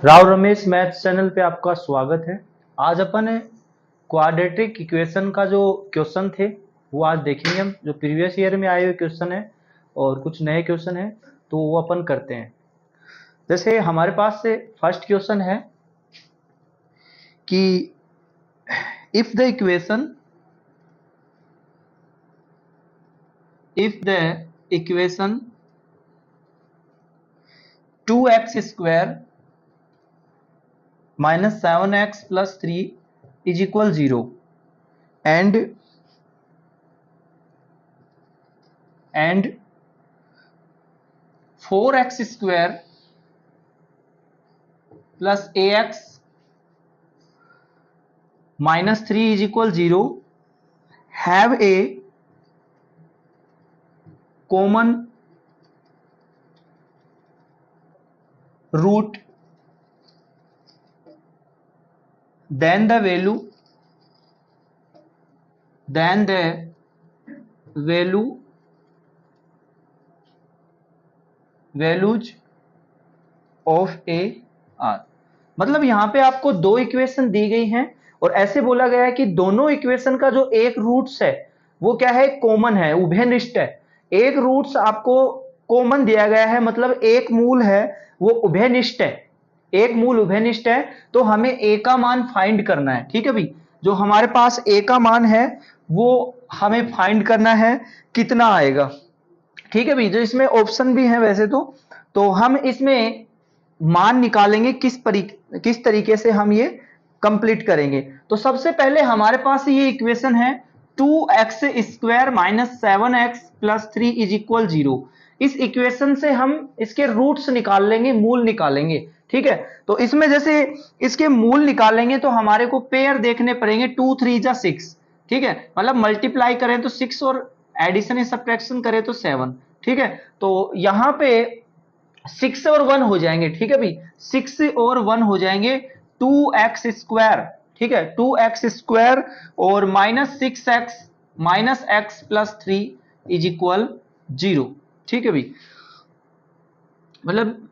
Rao Ramesh maths channel पे आपका स्वागत है। आज अपन क्वाड्रेटिक इक्वेशन का जो क्वेश्चन थे वो आज देखेंगे हम। जो प्रीवियस ईयर में आए हुए क्वेश्चन है और कुछ नए क्वेश्चन है तो वो अपन करते हैं। जैसे हमारे पास से फर्स्ट क्वेश्चन है कि if the equation 2x square minus 7x plus 3 is equal 0 and 4x square plus ax minus 3 is equal 0 have a common root, then the values of a are। मतलब यहां पे आपको दो इक्वेशन दी गई हैं और ऐसे बोला गया है कि दोनों इक्वेशन का जो एक रूट्स है वो क्या है, कॉमन है, उभयनिष्ठ है। एक रूट्स आपको कॉमन दिया गया है, मतलब एक मूल है वो उभयनिष्ठ है, एक मूल उभयनिष्ठ है। तो हमें ए का मान फाइंड करना है। ठीक है भाई, जो हमारे पास ए का मान है वो हमें फाइंड करना है, कितना आएगा। ठीक है भाई, जो इसमें ऑप्शन भी है वैसे तो हम इसमें मान निकालेंगे किस तरीके से हम ये कंप्लीट करेंगे। तो सबसे पहले हमारे पास ये इक्वेशन है 2x square minus 7x plus 3 is equal 0। इस इक्वेशन से हम इसके रूट्स निकाल लेंगे, मूल निकालेंगे। ठीक है, तो इसमें जैसे इसके मूल निकालेंगे तो हमारे को पेयर देखने पड़ेंगे, 2 3 जा 6। ठीक है, मतलब मल्टीप्लाई करें तो 6 और एडिशन या सब्ट्रैक्शन करें तो 7। ठीक है, तो यहां पे 6 और 1 हो जाएंगे। ठीक है भाई, 6 और 1 हो जाएंगे 2x स्क्वायर। ठीक है, 2x स्क्वायर और minus 6x minus x plus 3 is equal 0। ठीक है भाई, मतलब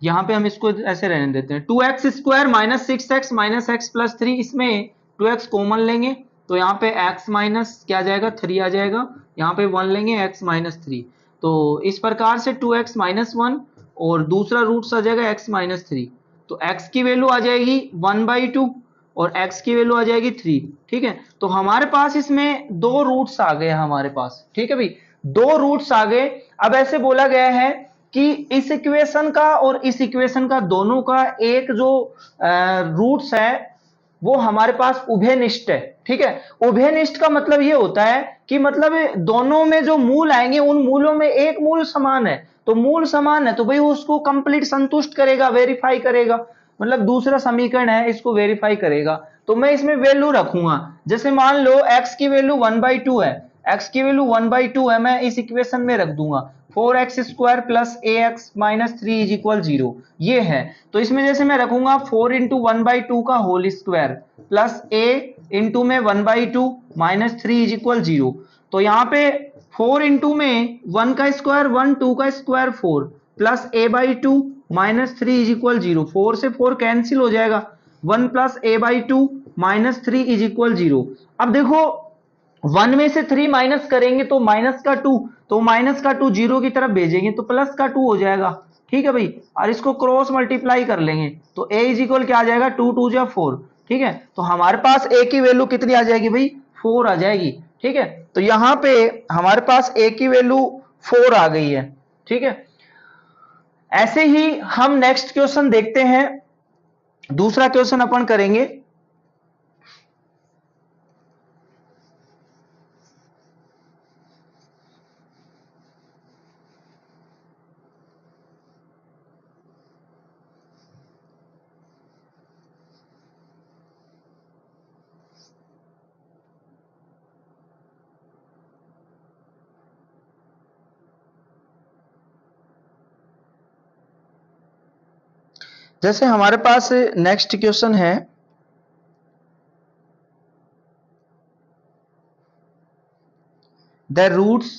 यहां पे हम इसको ऐसे रहने देते हैं, 2x square minus 6x minus x plus 3। इसमें 2x कॉमन लेंगे तो यहाँ पे x माइनस क्या आ जाएगा, 3 आ जाएगा। यहाँ पे 1 लेंगे, x माइनस 3। तो इस प्रकार से 2x माइनस 1 और दूसरा रूट्स आ जाएगा x माइनस 3। तो x की वैल्यू आ जाएगी 1/2 और x की वैल्यू आ जाएगी 3। ठीक है, तो हमारे पास इसमें दो रूट्स आ गए हमारे पास। ठीक है भाई, दो रूट्स आ गए। अब ऐसे बोला गया है कि इस इक्वेशन का और इस इक्वेशन का दोनों का एक जो रूट्स है वो हमारे पास उभयनिष्ठ है। ठीक है, उभयनिष्ठ का मतलब ये होता है कि मतलब दोनों में जो मूल आएंगे उन मूलों में एक मूल समान है। तो मूल समान है तो भाई उसको कंप्लीट संतुष्ट करेगा, वेरीफाई करेगा। मतलब दूसरा समीकरण है इसको वेरीफाई करेगा। तो मैं इसमें वैल्यू रखूंगा, जैसे मान लो x की वैल्यू 1/2 है, x की वैल्यू 1/2 है, मैं इस इक्वेशन में रख दूंगा 4x square plus A x minus 3 is equal 0। ये है, तो इसमें जैसे मैं रखूंगा 4 इंटू 1/2 का होल स्क्वायर प्लस ए इंटू में 1/2 माइनस 3 इज इक्वल 0। तो यहाँ पे 4 इंटू में 1 का स्क्वायर 1, 2 का square 4 plus a/2 minus 3 is equal 0। 4 से 4 कैंसिल हो जाएगा, 1 plus a/2 minus 3 is equal 0। अब देखो 1 में से 3 माइनस करेंगे तो माइनस का 2, तो माइनस का 2 जीरो की तरफ भेजेंगे तो प्लस का 2 हो जाएगा। ठीक है भाई, और इसको क्रॉस मल्टीप्लाई कर लेंगे तो a इज इक्वल क्या आ जाएगा, 2 2 जा 4। ठीक है, तो हमारे पास a की वैल्यू कितनी आ जाएगी भाई, 4 आ जाएगी। ठीक है, तो यहां पे हमारे पास a की वैल्यू 4 आ गई है। ठीक है, ऐसे ही हम नेक्स्ट क्वेश्चन देखते हैं। दूसरा क्वेश्चन अपन करेंगे। जैसे हमारे पास नेक्स्ट क्वेश्चन है, the roots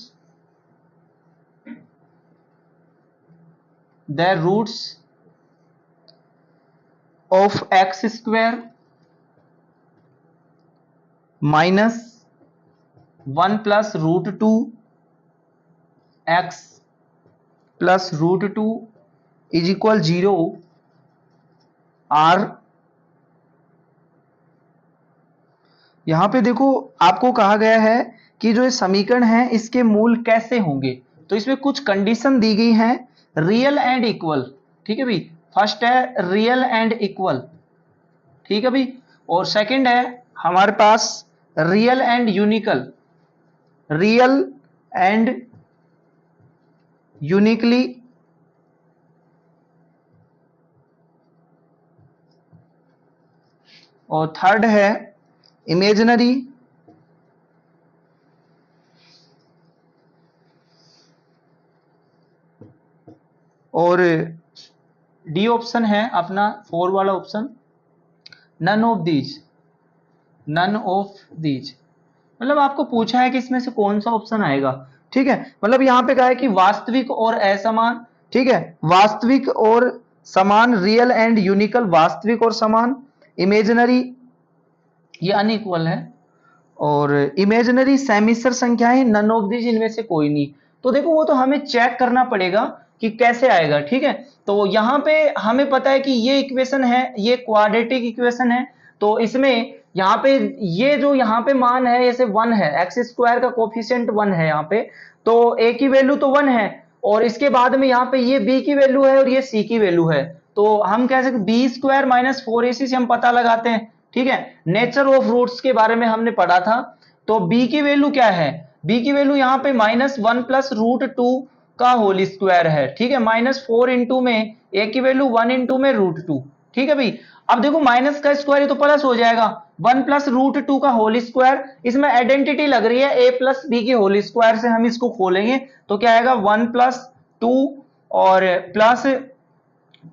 of x square minus 1 plus root two x plus root two is equal 0 are. यहां पे देखो आपको कहा गया है कि जो ये समीकरण है इसके मूल कैसे होंगे, तो इसमें कुछ कंडीशन दी गई है, रियल एंड इक्वल। ठीक है भाई, फर्स्ट है रियल एंड इक्वल, ठीक है भाई, और सेकंड है हमारे पास real and unequal, real and unequally, और थर्ड है इमेजिनरी और डी ऑप्शन है अपना 4 वाला option, none of these, none of these. मतलब आपको पूछा है कि इसमें से कौन सा ऑप्शन आएगा। ठीक है, मतलब यहां पे कहा है कि वास्तविक और असमान, ठीक है, वास्तविक और समान, रियल एंड यूनिकल, वास्तविक और समान, इमेजिनरी ये अनइक्वल है, और इमेजिनरी सेमिस्टर संख्याएं नन ऑफ दीज, इनमें से कोई नहीं। तो देखो वो तो हमें चेक करना पड़ेगा कि कैसे आएगा। ठीक है, तो यहां पे हमें पता है कि ये इक्वेशन है, ये क्वाड्रेटिक इक्वेशन है, तो इसमें यहाँ पे ये जो यहाँ पे मान है जैसे 1 है, एक्स स्क्वायर का कोफिशिएंट 1 है यहाँ पे, तो ए की वैल्यू तो 1 है, और इसके बाद में यहाँ पे ये बी की वैल्यू है और ये सी की वैल्यू है, तो हम कह सकते बी स्क्वायर माइनस 4ac से हम पता लगाते हैं। ठीक है, नेचर ऑफ रूट्स के बारे में हमने पढ़ा था, तो b की वैल्यू क्या है, b की वैल्यू यहाँ पे -1 प्लस रूट टू का होल स्क्वायर है। ठीक है, -4 इंटू में a की वैल्यू 1 इंटू में रूट टू। ठीक है भाई, अब देखो माइनस का स्क्वायर ये तो प्लस हो जाएगा, 1 प्लस रूट टू का होल स्क्वायर, इसमें आइडेंटिटी लग रही है a प्लस बी के होल स्क्वायर से, हम इसको खोलेंगे तो क्या आएगा 1 प्लस 2 और प्लस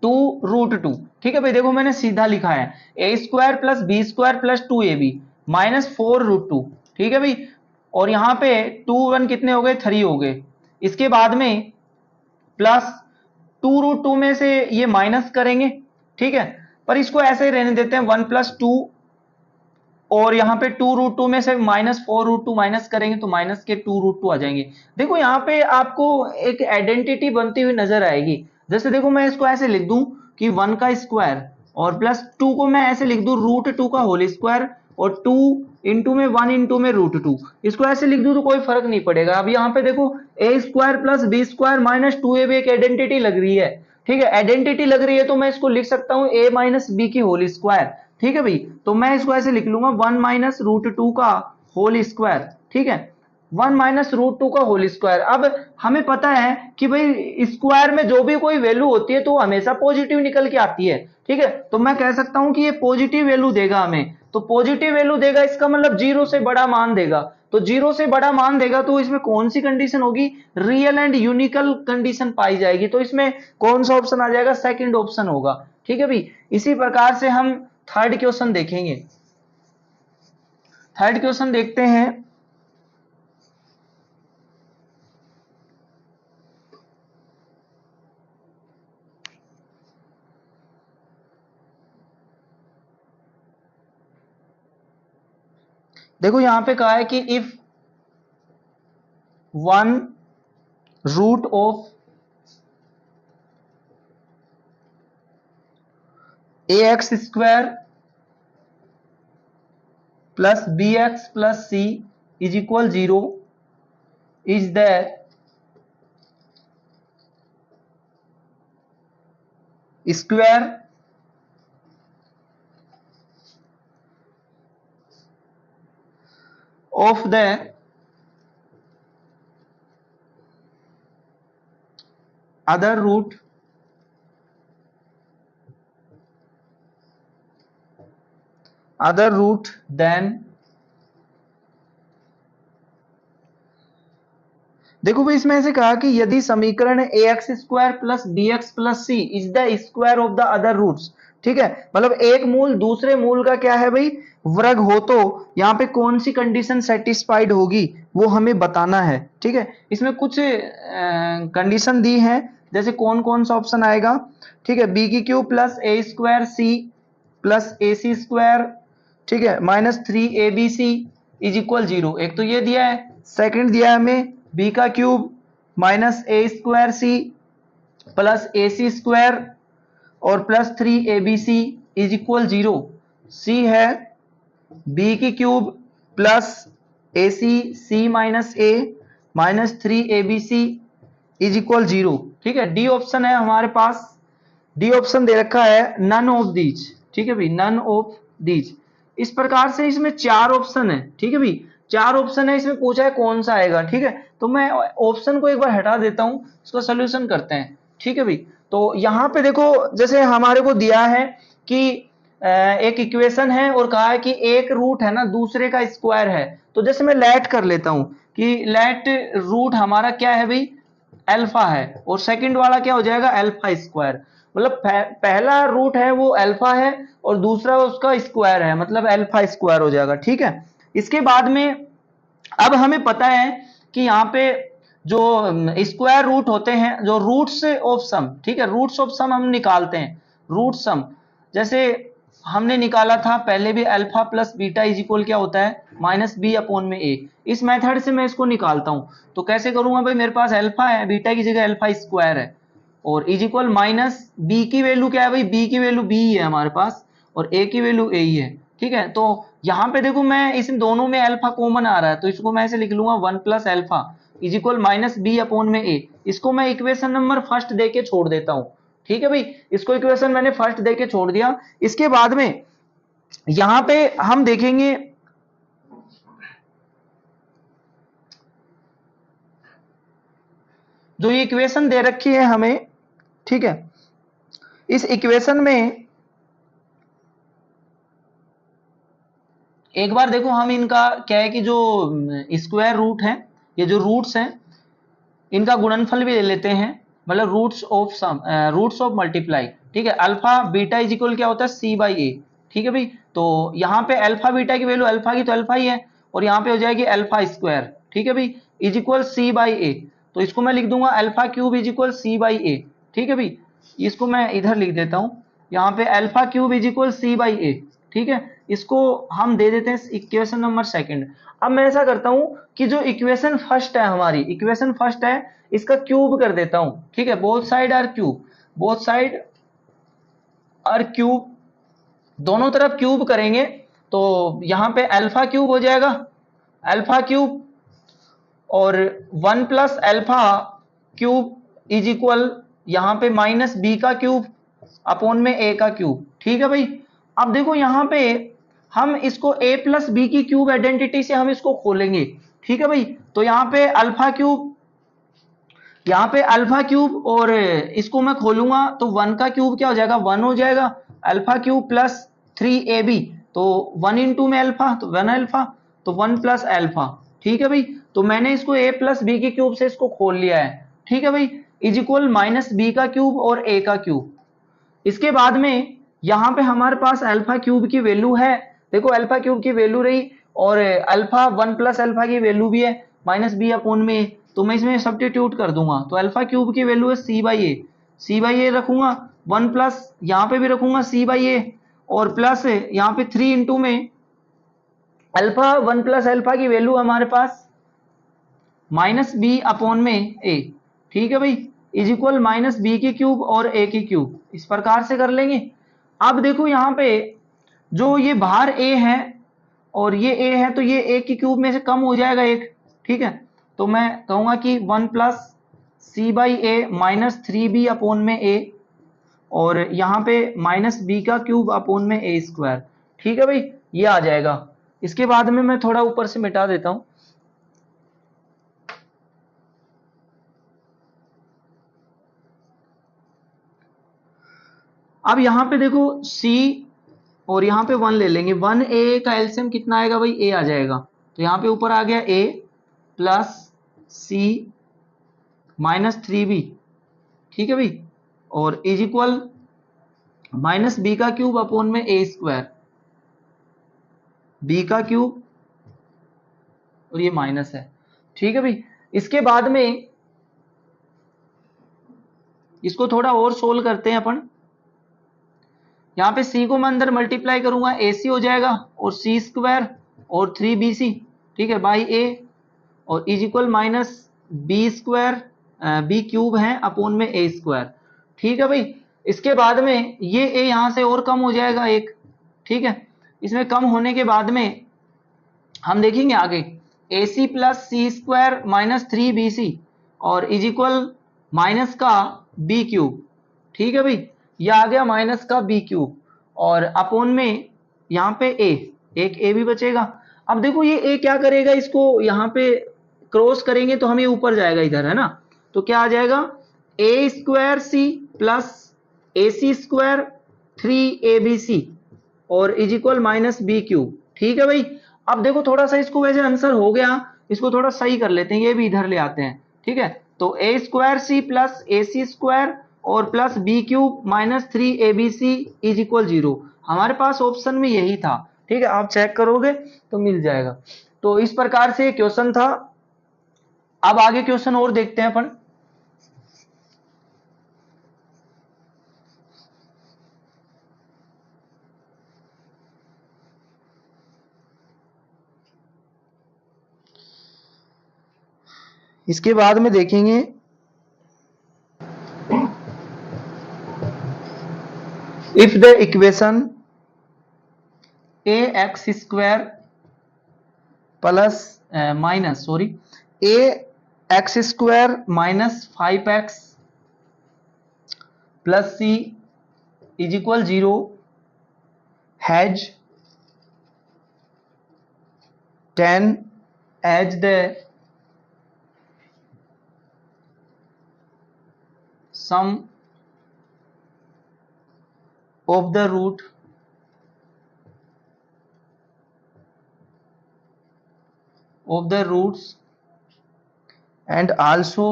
2 रूट टू। ठीक है भाई, देखो मैंने सीधा लिखा है A square plus B square plus 2ab minus 4 root two. ठीक है भाई, और यहां पे 2 1 कितने हो गए, 3 हो गए, इसके बाद में प्लस 2 रूट टू में से ये माइनस करेंगे। ठीक है, पर इसको ऐसे ही रहने देते हैं 1 प्लस 2, और यहाँ पे 2 रूट टू में से -4 रूट टू माइनस करेंगे तो माइनस के 2 रूट टू आ जाएंगे। देखो यहाँ पे आपको एक आइडेंटिटी बनती हुई नजर आएगी, जैसे देखो मैं इसको ऐसे लिख दूं कि 1 का स्क्वायर और प्लस 2 को मैं ऐसे लिख दूं रूट टू का होल स्क्वायर, और 2 इंटू में 1 इंटू में रूट टू, इसको ऐसे लिख दूं तो कोई फर्क नहीं पड़ेगा। अब यहाँ पे देखो A square plus B square minus 2ab एक आइडेंटिटी लग रही है। ठीक है, आइडेंटिटी लग रही है तो मैं इसको लिख सकता हूं a माइनस बी की होल स्क्वायर। ठीक है भाई, तो मैं इसको ऐसे लिख लूंगा 1 माइनस रूट टू का होल स्क्वायर। ठीक है, 1 माइनस रूट टू का होल स्क्वायर। अब हमें पता है कि भाई स्क्वायर में जो भी कोई वैल्यू होती है तो हमेशा पॉजिटिव निकल के आती है। ठीक है, तो मैं कह सकता हूं कि ये पॉजिटिव वैल्यू देगा हमें, तो पॉजिटिव वैल्यू देगा इसका मतलब जीरो से बड़ा मान देगा, तो जीरो से बड़ा मान देगा तो इसमें कौन सी कंडीशन होगी, रियल एंड यूनिकल कंडीशन पाई जाएगी, तो इसमें कौन सा ऑप्शन आ जाएगा, सेकंड ऑप्शन होगा। ठीक है भाई, इसी प्रकार से हम थर्ड क्वेश्चन देखेंगे। थर्ड क्वेश्चन देखते हैं, देखो यहां पे कहा है कि if 1 root of ax square plus bx plus c is equal 0 is the square of the other root then, देखो भाई इसमें ऐसे कहा कि यदि समीकरण ax square plus bx plus c is the square of the other roots. ठीक है, मतलब एक मूल दूसरे मूल का क्या है भाई, वर्ग हो, तो यहाँ पे कौन सी कंडीशन सेटिस्फाइड होगी वो हमें बताना है। ठीक है, इसमें कुछ कंडीशन दी है, जैसे कौन कौन सा ऑप्शन आएगा। ठीक है, बी की Q plus A square c plus a c square, ठीक है, माइनस 3abc इज इक्वल 0। एक तो ये दिया है, सेकंड दिया है हमें b का cube minus a square c plus a c square और plus 3abc is equal 0। C है b की cube plus a c minus a minus 3abc is equal 0, ठीक है। डी ऑप्शन है हमारे पास, डी ऑप्शन दे रखा है नन ऑफ दीज, ठीक है भाई, नन ऑफ दीज। इस प्रकार से इसमें 4 ऑप्शन है, ठीक है भाई, 4 ऑप्शन है, इसमें पूछा है कौन सा आएगा, ठीक है। तो मैं ऑप्शन को एक बार हटा देता हूं, इसका सोल्यूशन करते हैं, ठीक है भाई। तो यहाँ पे देखो, जैसे हमारे को दिया है कि एक इक्वेशन है और कहा है कि एक रूट है ना दूसरे का स्क्वायर है, तो जैसे मैं लेट कर लेता हूं कि लेट रूट हमारा क्या है भाई, अल्फा है, और सेकंड वाला क्या हो जाएगा, अल्फा स्क्वायर। मतलब पहला रूट है वो अल्फा है और दूसरा उसका स्क्वायर है, मतलब अल्फा स्क्वायर हो जाएगा, ठीक है। इसके बाद में अब हमें पता है कि यहाँ पे जो स्क्वायर रूट होते हैं, जो रूट्स ऑफ सम, ठीक है, रूट्स ऑफ सम हम निकालते हैं, रूट सम। जैसे हमने निकाला था पहले भी, alpha plus beta is equal क्या होता है, माइनस बी अपॉन में ए। इस मेथड से मैं इसको निकालता हूं, तो कैसे करूंगा भाई, मेरे पास अल्फा है, बीटा की जगह अल्फा स्क्वायर है, और इज इक्वल माइनस बी की वैल्यू क्या है भाई, बी की वैल्यू बी है हमारे पास, और ए की वैल्यू ए ही है, ठीक है। तो यहाँ पे देखो मैं इस दोनों में अल्फा कॉमन आ रहा है, तो इसको मैं ऐसे लिख लूंगा 1 plus alpha is equal minus b upon में ए। इसको मैं इक्वेशन नंबर फर्स्ट दे के छोड़ देता हूं, ठीक है भाई, इसको इक्वेशन मैंने फर्स्ट दे के छोड़ दिया। इसके बाद में यहां पे हम देखेंगे जो ये इक्वेशन दे रखी है हमें, ठीक है, इस इक्वेशन में एक बार देखो हम इनका क्या है कि जो स्क्वायर रूट है, ये जो रूट्स हैं इनका गुणनफल भी ले लेते हैं, मतलब roots of sum, roots of multiply, ठीक है। अल्फा बीटा इज इक्वल क्या होता है, सी बाई ए, ठीक है भाई। तो यहाँ पे अल्फा बीटा की वैल्यू अल्फा की तो अल्फा ही है, और यहाँ पे हो जाएगी अल्फा स्क्वायर, ठीक है भाई, is equal C by A. तो इसको मैं लिख दूंगा alpha cube is equal C by A, ठीक है भाई। इसको मैं इधर लिख देता हूँ, यहाँ पे alpha cube is equal C by A, ठीक है। इसको हम दे देते हैं इक्वेशन नंबर सेकंड। अब मैं ऐसा करता हूं कि जो इक्वेशन फर्स्ट है हमारी, इक्वेशन फर्स्ट है, इसका क्यूब कर देता हूं, ठीक है, both side are cube, both side are cube, दोनों तरफ क्यूब करेंगे तो यहां पे अल्फा क्यूब हो जाएगा, अल्फा क्यूब, और 1 plus alpha cube is equal यहां पे माइनस बी का क्यूब अपॉन में ए का क्यूब, ठीक है भाई। अब देखो यहां पे हम इसको a प्लस बी की क्यूब आइडेंटिटी से हम इसको खोलेंगे, ठीक है भाई। तो यहाँ पे अल्फा क्यूब, यहाँ पे अल्फा क्यूब, और इसको मैं खोलूंगा तो 1 का क्यूब क्या हो जाएगा, 1 हो जाएगा, अल्फा क्यूब प्लस 3ab, तो 1 इंटू में अल्फा तो 1 अल्फा, तो 1 प्लस अल्फा, ठीक है भाई। तो मैंने इसको a प्लस बी की क्यूब से इसको खोल लिया है, ठीक है भाई, इज इक्वल माइनस बी का क्यूब और a का क्यूब। इसके बाद में यहां पे हमारे पास अल्फा क्यूब की वैल्यू है, देखो अल्फा क्यूब की वैल्यू रही, और अल्फा 1 प्लस अल्फा की वैल्यू भी है माइनस बी अपॉन में, तो मैं इसमें सब्स्टिट्यूट कर दूंगा, तो अल्फा क्यूब की वैल्यू है सी बाई ए, सी बाई ए रखूंगा, 1 प्लस यहाँ पे भी रखूंगा सी बाई ए, और प्लस यहाँ पे 3 इंटू में अल्फा 1 प्लस अल्फा की वैल्यू हमारे पास माइनस बी अपॉन में ए, ठीक है भाई, इज इक्वल माइनस बी की क्यूब और ए की क्यूब, इस प्रकार से कर लेंगे। अब देखो यहाँ पे जो ये बाहर a है और ये a है, तो ये a की क्यूब में से कम हो जाएगा एक, ठीक है। तो मैं कहूंगा कि 1 plus c by a minus 3b upon में a, और यहाँ पे माइनस बी का क्यूब अपॉन में a स्क्वायर, ठीक है भाई, ये आ जाएगा। इसके बाद में मैं थोड़ा ऊपर से मिटा देता हूं, अब यहाँ पे देखो c और यहाँ पे 1 ले लेंगे, 1a का एलसीएम कितना आएगा भाई, a आ जाएगा, तो यहाँ पे ऊपर आ गया a plus C minus 3b, ठीक है भाई, और इज इक्वल माइनस बी का क्यूब अपॉन में a स्क्वायर, b का क्यूब, और ये माइनस है, ठीक है भाई। इसके बाद में इसको थोड़ा और सोल्व करते हैं अपन, यहाँ पे c को मैं अंदर मल्टीप्लाई करूंगा, ac हो जाएगा और c स्क्वायर और 3bc, ठीक है, बाई a, और is equal minus b square, b cube है अपोन में a स्क्वायर, ठीक है भाई। इसके बाद में ये a यहाँ से और कम हो जाएगा एक, ठीक है। इसमें कम होने के बाद में हम देखेंगे आगे ac प्लस सी स्क्वायर माइनस 3bc और इज इक्वल माइनस का बी क्यूब, ठीक है भाई, ये आ गया माइनस का बी क्यूब और अपोन में यहाँ पे a, एक a भी बचेगा। अब देखो ये a क्या करेगा, इसको यहाँ पे क्रॉस करेंगे तो हमें ऊपर जाएगा इधर, है ना, तो क्या आ जाएगा a square c plus a c square 3abc और is equal minus b cube, ठीक है भाई। अब देखो थोड़ा सा इसको, वैसे आंसर हो गया, इसको थोड़ा सही कर लेते हैं, ये भी इधर ले आते हैं, ठीक है। तो a square c plus a c square और plus b cube minus 3abc is equal 0, हमारे पास ऑप्शन में यही था, ठीक है, आप चेक करोगे तो मिल जाएगा। तो इस प्रकार से क्वेश्चन था। अब आगे क्वेश्चन और देखते हैं अपन। इसके बाद में देखेंगे if the equation a x square plus minus sorry a x square minus 5x plus c is equal 0 has 10 as the sum of the root of the roots and also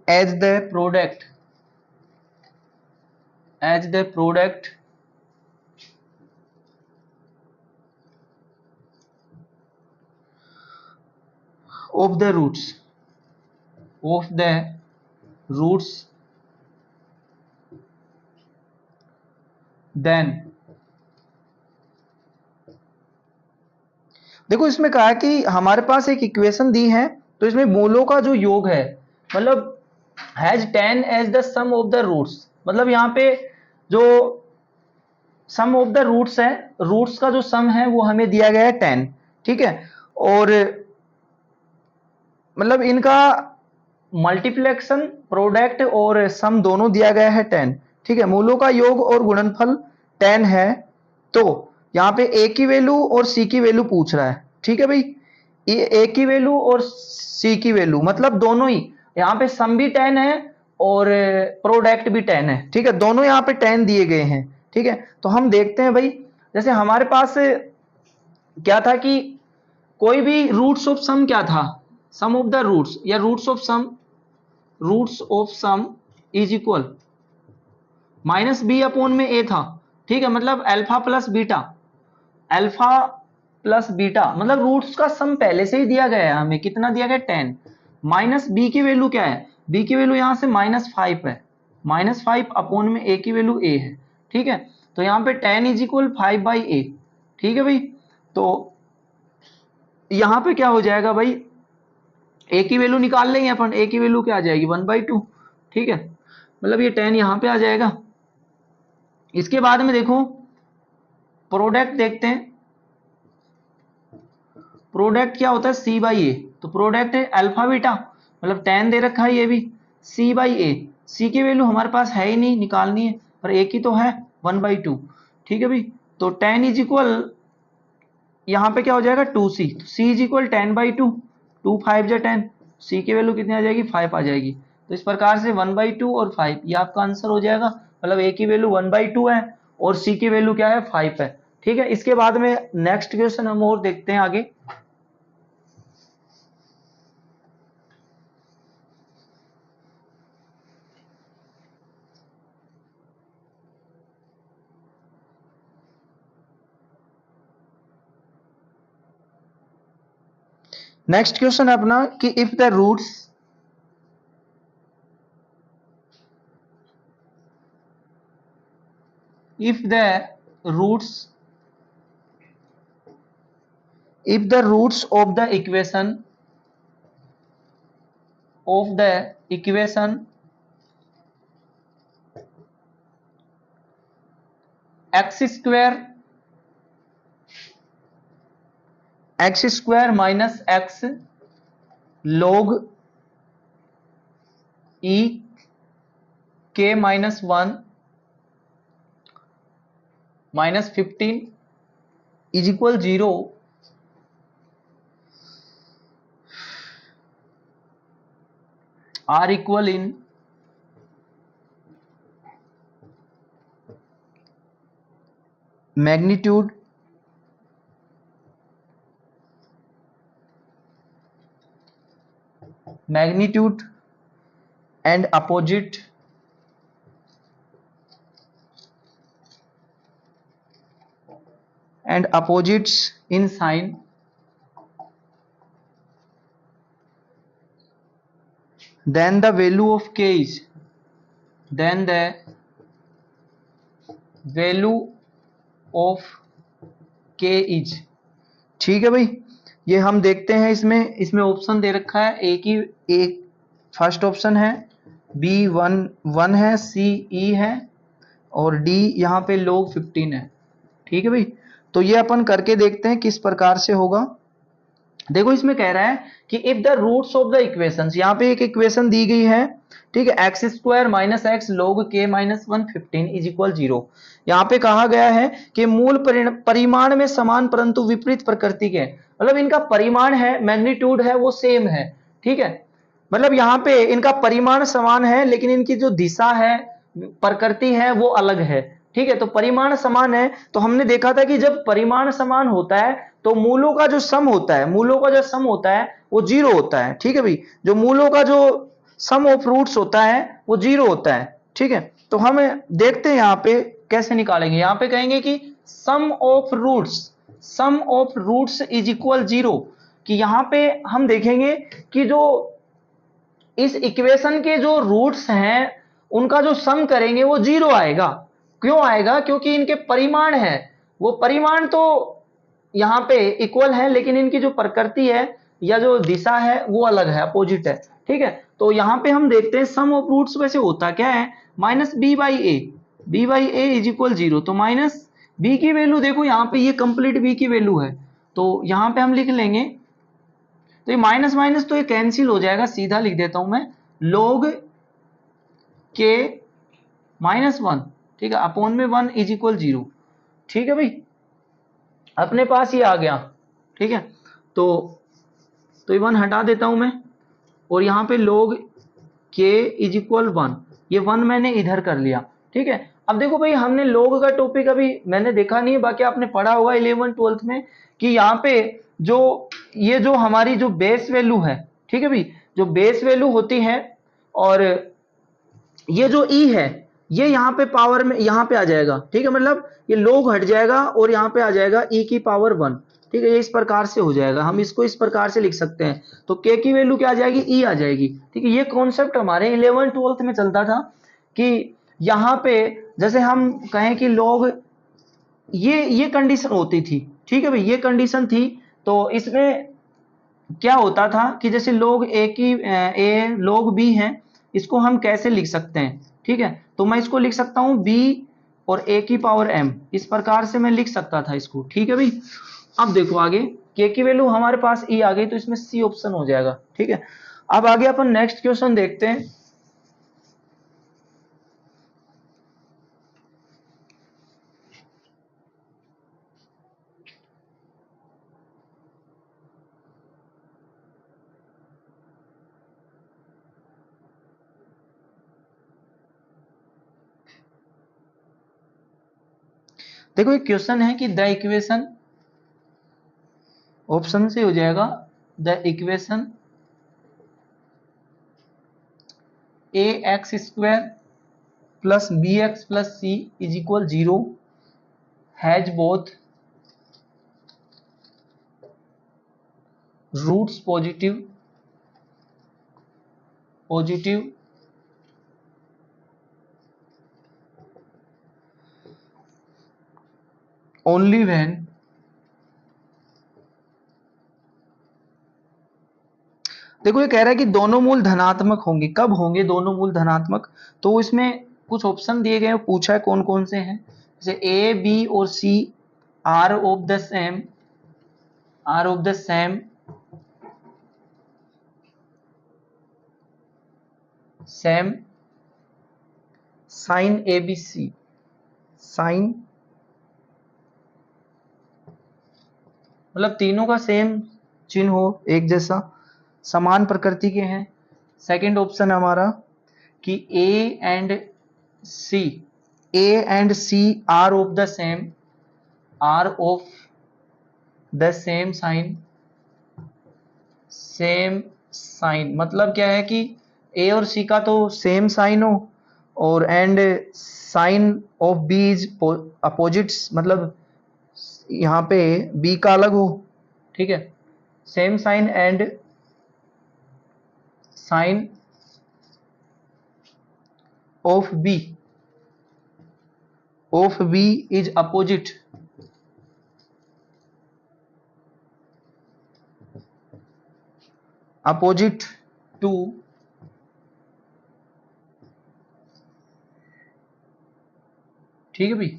as the product of the roots then देखो इसमें कहा है कि हमारे पास एक equation दी है, तो इसमें मूलों का जो योग है, मतलब has 10 as the sum of the roots, मतलब यहाँ पे जो सम ऑफ द रूट्स है, रूट्स का जो सम है वो हमें दिया गया है 10, ठीक है, और मतलब इनका मल्टीप्लेक्शन प्रोडक्ट और सम दोनों दिया गया है 10, ठीक है, मूलों का योग और गुणनफल 10 है। तो यहाँ पे a की वैल्यू और c की वैल्यू पूछ रहा है, ठीक है भाई, ये a की वैल्यू और c की वैल्यू मतलब दोनों ही, यहाँ पे सम भी 10 है और प्रोडक्ट भी 10 है, ठीक है, दोनों यहाँ पे 10 दिए गए हैं, ठीक है। तो हम देखते हैं भाई, जैसे हमारे पास क्या था कि कोई भी रूट्स ऑफ सम क्या था, सम ऑफ द रूट्स या roots of sum is equal minus b upon में ए था, ठीक है, मतलब अल्फा प्लस बीटा मतलब रूट्स का सम पहले से ही दिया गया है, हमें कितना दिया गया 10, माइनस बी की वैल्यू क्या है, बी की वैल्यू यहां से -5 है, -5 अपॉन में ए की वैल्यू ए है, ठीक है। तो यहाँ पे 10 इज इक्वल 5/a, ठीक है भाई। तो यहाँ पे क्या हो जाएगा भाई, ए की वैल्यू निकाल लेंगे अपन, ए की वैल्यू क्या आ जाएगी 1/2, ठीक है, मतलब ये 10 यहाँ पे आ जाएगा। इसके बाद में देखो प्रोडक्ट देखते हैं, प्रोडक्ट क्या होता है c/a, तो प्रोडक्ट है अल्फा बीटा, मतलब 10 दे रखा है ये भी, c/a, c की वैल्यू हमारे पास है ही नहीं, निकालनी है, पर a की तो है 1/2, ठीक है भाई। तो 10 इज इक्वल यहाँ पे क्या हो जाएगा 2c, तो c इज इक्वल 10/2, 2 5 जा 10, c की वैल्यू कितनी आ जाएगी 5 आ जाएगी। तो इस प्रकार से 1/2 और 5 ये आपका आंसर हो जाएगा, मतलब a की वैल्यू 1/2 है और c की वैल्यू क्या है 5 है, ठीक है। इसके बाद में नेक्स्ट क्वेश्चन हम और देखते हैं आगे। नेक्स्ट क्वेश्चन है अपना कि if the roots if the roots of the equation x square minus x log e k minus 1 minus 15 is equal 0 are equal in magnitude and opposites in sign, then the value of k is ठीक है भाई। ये हम देखते हैं, इसमें option दे रखा है, एक फर्स्ट ऑप्शन है, बी 1 है, सी ई है और डी यहाँ पे log 15 है। ठीक है भाई, तो ये अपन करके देखते हैं किस प्रकार से होगा। देखो इसमें कह रहा है कि if the roots of the equations, यहाँ पे एक इक्वेशन दी गई है, ठीक है, x square minus x log k minus 115 is equal 0। यहाँ पे कहा गया है कि मूल परिमाण में समान परंतु विपरीत प्रकृति के, मतलब इनका परिमाण है, मैग्नीट्यूड है, वो सेम है। ठीक है, मतलब यहाँ पे इनका परिमाण समान है लेकिन इनकी जो दिशा है, प्रकृति है, वो अलग है। ठीक है, तो परिमाण समान है, तो हमने देखा था कि जब परिमाण समान होता है तो मूलों का जो सम होता है, वो 0 होता है। ठीक है भाई, जो मूलों का जो सम ऑफ रूट्स होता है वो 0 होता है। ठीक है, तो हम देखते हैं यहाँ पे कैसे निकालेंगे। यहाँ पे कहेंगे कि सम ऑफ रूट्स इज इक्वल 0, कि यहाँ पे हम देखेंगे कि जो इस इक्वेशन के जो रूट्स हैं उनका जो सम करेंगे वो 0 आएगा। क्यों आएगा? क्योंकि इनके परिमाण है, वो परिमाण तो यहाँ पे इक्वल है लेकिन इनकी जो प्रकृति है या जो दिशा है वो अलग है, अपोजिट है। ठीक है, तो यहाँ पे हम देखते हैं सम ऑफ रूट्स वैसे होता क्या है, minus b by a is equal 0। तो माइनस बी की वैल्यू देखो यहाँ पे, ये कंप्लीट बी की वैल्यू है, तो यहाँ पे हम लिख लेंगे, तो ये माइनस माइनस तो ये कैंसिल हो जाएगा, सीधा लिख देता हूं मैं, log k माइनस 1, ठीक है, अपॉन में 1 इज इक्वल 0। ठीक है भाई, अपने पास ये आ गया। ठीक है, तो ये 1 हटा देता हूं मैं, और यहाँ पे log k इज इक्वल 1, ये 1 मैंने इधर कर लिया। ठीक है, अब देखो भाई, हमने log का टॉपिक अभी मैंने देखा नहीं है, बाकी आपने पढ़ा होगा 11th 12th में कि यहाँ पे ये जो हमारी जो बेस वैल्यू है, ठीक है भाई, जो बेस वैल्यू होती है, और ये जो e है ये यहाँ पे पावर में यहाँ पे आ जाएगा। ठीक है, मतलब ये log हट जाएगा और यहाँ पे आ जाएगा e की पावर 1। ठीक है, ये इस प्रकार से हो जाएगा, हम इसको इस प्रकार से लिख सकते हैं। तो k की वैल्यू क्या आ जाएगी, e आ जाएगी। ठीक है, ये कॉन्सेप्ट हमारे 11th 12th में चलता था कि यहाँ पे जैसे हम कहें कि log, ये कंडीशन होती थी। ठीक है भाई, ये कंडीशन थी, तो इसमें क्या होता था कि जैसे log a log b है, इसको हम कैसे लिख सकते हैं। ठीक है, तो मैं इसको लिख सकता हूं b और a की पावर m, इस प्रकार से मैं लिख सकता था इसको। ठीक है भाई, अब देखो आगे k की वैल्यू हमारे पास e आ गई, तो इसमें c ऑप्शन हो जाएगा। ठीक है, अब आगे अपन नेक्स्ट क्वेश्चन देखते हैं। देखो एक क्वेश्चन है कि द इक्वेशन, ऑप्शन से हो जाएगा, the equation a x square plus b x plus c is equal 0 has both roots positive only when देखो ये कह रहा है कि दोनों मूल धनात्मक होंगे। कब होंगे दोनों मूल धनात्मक? तो इसमें कुछ ऑप्शन दिए गए हैं, पूछा है कौन कौन से हैं। जैसे ए बी और c are of the same same sign a b c, sign मतलब तीनों का सेम चिन्ह हो, एक जैसा, समान प्रकृति के हैं। सेकंड ऑप्शन हमारा कि a and c are of the same sign मतलब क्या है कि ए और सी का तो सेम साइन हो, और and sign of b is opposites, मतलब यहाँ पे बी का अलग हो, ठीक है। Same sign and sign of b is opposite to ठीक है भाई।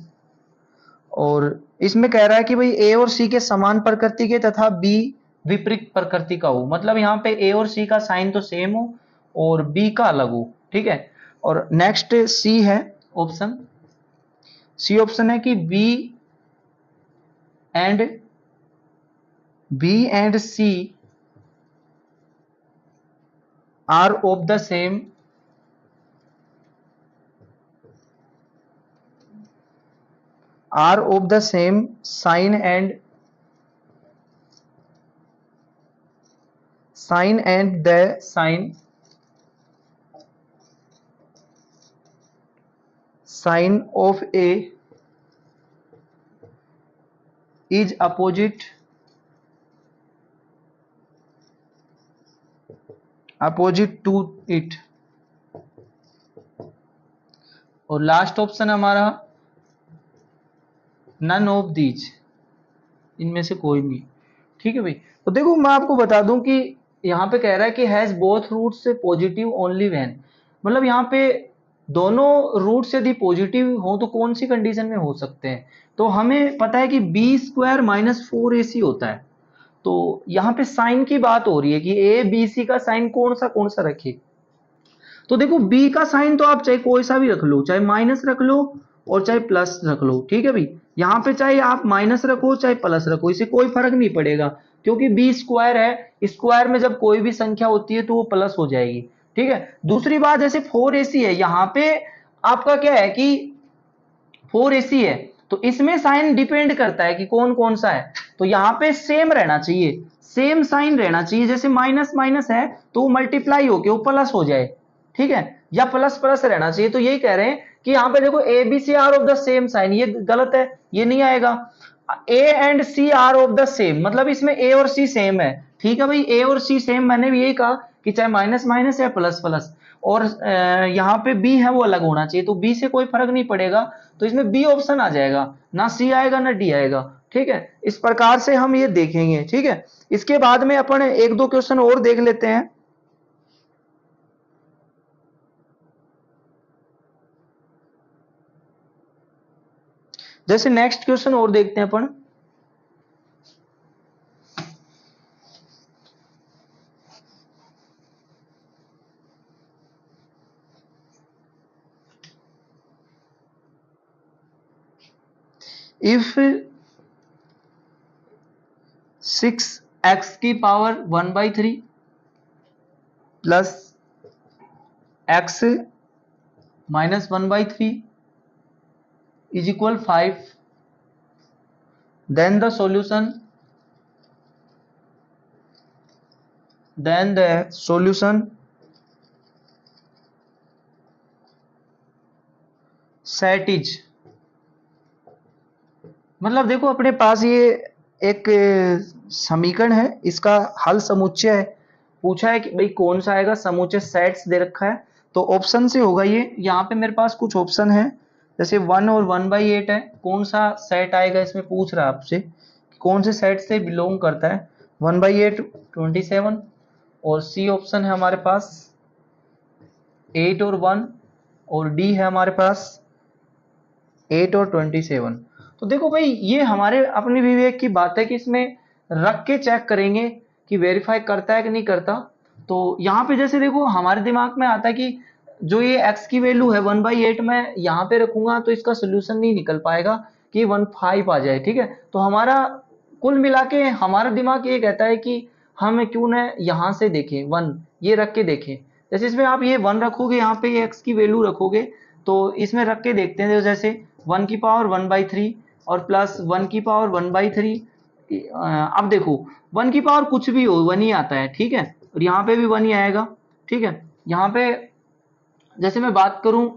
और इसमें कह रहा है कि भाई ए और सी के समान प्रकृति के तथा बी विपरीत प्रकृति का हो, मतलब यहाँ पे ए और सी का साइन तो सेम हो और बी का अलग हो, ठीक है। और नेक्स्ट सी है ऑप्शन, सी ऑप्शन है कि b and c are of the same sign and the sign of a is opposite to it. और लास्ट ऑप्शन हमारा नन ऑफ दीज, इनमें से कोई नहीं, ठीक है भाई। तो देखो मैं आपको बता दूं कि यहाँ पे कह रहा है कि has both roots positive only when, मतलब यहाँ पे दोनों रूट्स यदि पॉजिटिव हो तो कौन सी कंडीशन में हो सकते हैं। तो हमें पता है कि बी स्क्वायर माइनस 4ac होता है, तो यहाँ पे साइन की बात हो रही है कि ए बी सी का साइन कौन सा रखे। तो देखो बी का साइन तो आप चाहे कोई सा भी रख लो, चाहे माइनस रख लो और चाहे प्लस रख लो, ठीक है भाई। यहाँ पे चाहे आप माइनस रखो चाहे प्लस रखो, इसे कोई फर्क नहीं पड़ेगा, क्योंकि बी स्क्वायर है, स्क्वायर में जब कोई भी संख्या होती है तो वो प्लस हो जाएगी, ठीक है। दूसरी बात, जैसे 4ac है, यहाँ पे आपका क्या है कि 4ac है, तो इसमें साइन डिपेंड करता है कि कौन कौन सा है। तो यहाँ पे सेम रहना चाहिए, सेम साइन रहना चाहिए, जैसे माइनस माइनस है तो वो मल्टीप्लाई होके वो प्लस हो जाए, ठीक है, या प्लस प्लस रहना चाहिए। तो यही कह रहे हैं कि यहाँ पे देखो a b c are of the same sign, ये गलत है, ये नहीं आएगा। A and c are of the same, मतलब इसमें ए और सी सेम है, ठीक है भाई। ए और सी सेम, मैंने भी यही कहा कि चाहे माइनस माइनस या प्लस प्लस, और यहाँ पे बी है वो अलग होना चाहिए, तो बी से कोई फर्क नहीं पड़ेगा, तो इसमें बी ऑप्शन आ जाएगा, ना सी आएगा ना डी आएगा, ठीक है। इस प्रकार से हम ये देखेंगे, ठीक है। इसके बाद में अपन एक दो क्वेश्चन और देख लेते हैं। जैसे नेक्स्ट क्वेश्चन और देखते हैं अपन, इफ 6x की power 1/3 plus x minus 1/3 is equal 5, then the solution set is, मतलब देखो अपने पास ये एक समीकरण है, इसका हल समुच्चय है, पूछा है कि भाई कौन सा आएगा, समुच्चय सेट्स दे रखा है, तो ऑप्शन से होगा ये। यहाँ पे मेरे पास कुछ ऑप्शन है, जैसे 1 और 1/8 है, कौन सा सेट आएगा इसमें पूछ रहा है आपसे, कौन से सेट से बिलोंग करता है। 1/8 27, और सी ऑप्शन है हमारे पास 8 और 1, और डी है हमारे पास 8 और 27। तो देखो भाई ये हमारे अपने विवेक की बात है कि इसमें रख के चेक करेंगे कि वेरीफाई करता है कि नहीं करता। तो यहाँ पे जैसे देखो हमारे दिमाग में आता है कि जो ये x की वैल्यू है 1/8 में यहाँ पे रखूंगा तो इसका सोल्यूशन नहीं निकल पाएगा कि 15 आ जाए, ठीक है। तो हमारा कुल मिला के हमारा दिमाग ये कहता है कि हम क्यों ना यहाँ से देखें 1, ये रख के देखें। जैसे इसमें आप ये 1 रखोगे, यहाँ पे ये x की वैल्यू रखोगे, तो इसमें रख के देखते हैं। जैसे 1 की पावर 1/3 और प्लस 1 की पावर 1/3। अब देखो 1 की पावर कुछ भी हो 1 ही आता है, ठीक है, और यहाँ पे भी 1 ही आएगा, ठीक है। यहाँ पे जैसे मैं बात करूं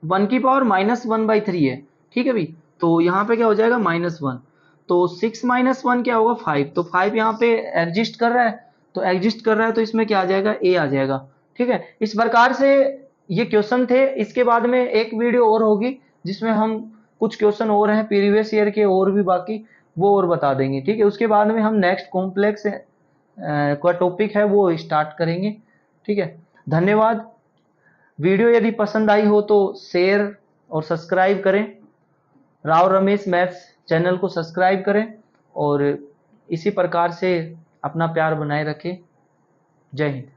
1 की पावर -1/3 है, ठीक है भाई, तो यहाँ पे क्या हो जाएगा -1, तो 6 - 1 क्या होगा 5, तो 5 यहाँ पे एग्जिस्ट कर रहा है, तो एग्जिस्ट कर रहा है तो इसमें क्या आ जाएगा ए आ जाएगा, ठीक है। इस प्रकार से ये क्वेश्चन थे। इसके बाद में एक वीडियो और होगी जिसमें हम कुछ क्वेश्चन और हैं प्रीवियस ईयर के और भी बाकी, वो और बता देंगे, ठीक है। उसके बाद में हम नेक्स्ट कॉम्प्लेक्स का टॉपिक है वो स्टार्ट करेंगे, ठीक है। धन्यवाद। वीडियो यदि पसंद आई हो तो शेयर और सब्सक्राइब करें। राव रमेश मैथ्स चैनल को सब्सक्राइब करें और इसी प्रकार से अपना प्यार बनाए रखें। जय हिंद।